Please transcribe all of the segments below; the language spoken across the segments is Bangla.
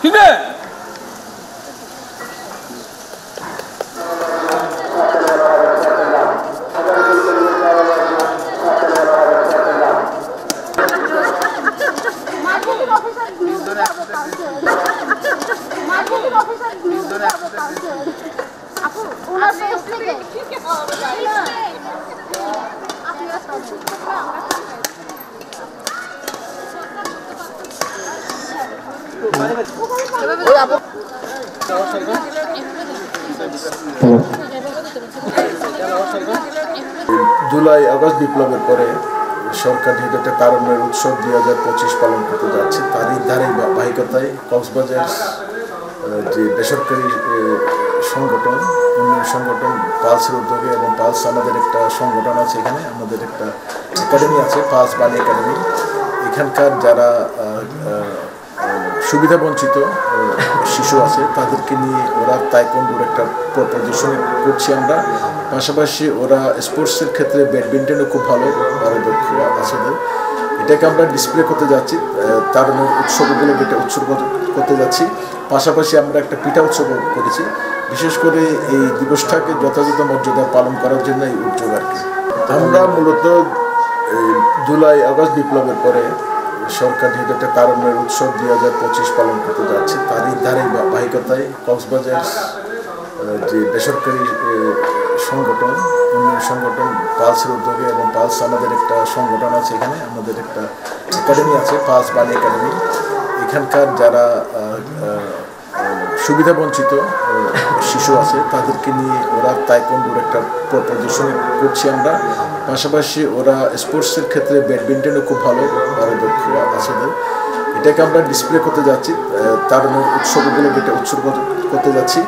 ঠিক আছে। জুলাই আগস্ট বিপ্লবের পরে সরকার যেহেতু একটা তারুণ্যের উৎসব 2025 পালন করতে যাচ্ছে, তারই ধারাবাহিকতায় কক্সবাজার যে বেসরকারি সংগঠন, উন্নয়ন সংগঠন পালসের উদ্যোগে, এবং পালস আমাদের একটা সংগঠন আছে, এখানে আমাদের একটা একাডেমি আছে, পালস বাণী একাডেমি। এখানকার যারা সুবিধা বঞ্চিত শিশু আছে তাদেরকে নিয়ে ওরা তাইকোন্ডোর একটা প্রদর্শনী করছি আমরা। পাশাপাশি ওরা স্পোর্টসের ক্ষেত্রে ব্যাডমিন্টনও খুব ভালো পারদক্ষ আছে। এটাকে আমরা ডিসপ্লে করতে যাচ্ছি, তার উৎসবগুলো যেটা উৎসর্গ করতে যাচ্ছি। পাশাপাশি আমরা একটা পিঠা উৎসব করেছি, বিশেষ করে এই দিবসটাকে যথাযথ মর্যাদা পালন করার জন্য এই উদ্যোগ আর কি। আমরা মূলত জুলাই আগস্ট বিপ্লবের পরে সরকার যেহেতু একটা তারুণ্যের উৎসব 2025 পালন করতে যাচ্ছে, তারই ধারাবাহিকতায় কক্সবাজার যে বেসরকারি সংগঠন, উন্নয়ন সংগঠন পালসের উদ্যোগে, এবং পালস আমাদের একটা সংগঠন আছে, এখানে আমাদের একটা একাডেমি আছে, পালস বাণী একাডেমি। এখানকার যারা সুবিধা বঞ্চিত শিশু আছে তাদেরকে নিয়ে ওরা তাইকোন্ডোর একটা প্রদর্শনী করছি আমরা। পাশাপাশি ওরা স্পোর্টসের ক্ষেত্রে ব্যাডমিন্টনও খুব ভালো পারদক্ষ আছে। এটাকে আমরা ডিসপ্লে করতে যাচ্ছি, তার উৎসবগুলো যেটা উৎসর্গ করতে যাচ্ছি।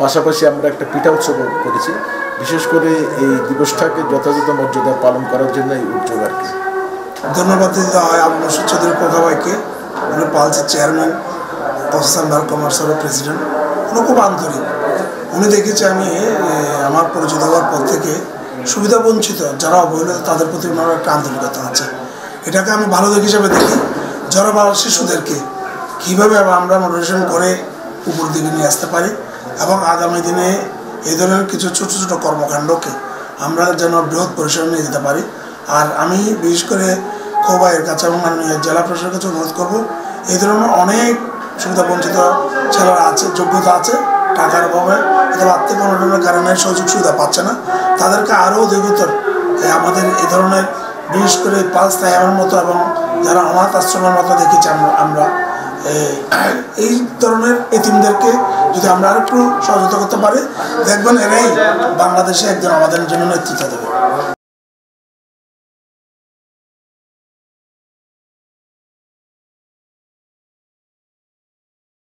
পাশাপাশি আমরা একটা পিঠা উৎসব করেছি, বিশেষ করে এই দিবসটাকে যথাযথ মর্যাদা পালন করার জন্য এই উদ্যোগ আর কি। ধন্যবাদ দিতে হয় আপনার চৌধুরী প্রভা ভাইকে, উনি পালসের চেয়ারম্যান, কক্সবাজার কমার্সের প্রেসিডেন্ট। উনি খুব আন্তরিক। উনি দেখেছি আমি আমার পরিচিত হওয়ার পর থেকে সুবিধা বঞ্চিত যারা অবহেলিত তাদের প্রতি ওনার একটা আন্তরিকতা আছে। এটাকে আমি ভালো দিক হিসেবে দেখি। যারা শিশুদেরকে কীভাবে আমরা মোটিভেশন করে উপর দিকে নিয়ে আসতে পারি, এবং আগামী দিনে এই ধরনের কিছু ছোটো ছোটো কর্মকাণ্ডকে আমরা যেন বৃহৎ পরিসরে নিয়ে যেতে পারি। আর আমি বিশেষ করে খোবাইয়ের কাছে এবং মাননীয় জেলা প্রশাসনের কাছে অনুরোধ করবো, এই ধরনের অনেক সুবিধা বঞ্চিত ছেলেরা আছে, যোগ্যতা আছে, টাকার অভাবে অথবা আর্থিক অনটনের কারণে সুযোগ সুবিধা পাচ্ছে না, তাদেরকে আরও অধিকতর আমাদের এই ধরনের বিশেষ করে পালস তাইয়ামের মতো এবং যারা অনাথ আশ্রমের মতো দেখেছি আমরা এই ধরনের এতিমদেরকে যদি আমরা আর একটু সহযোগিতা করতে পারি, দেখবেন এরাই বাংলাদেশে একজন আমাদের জন্য নেতৃত্ব দেবে।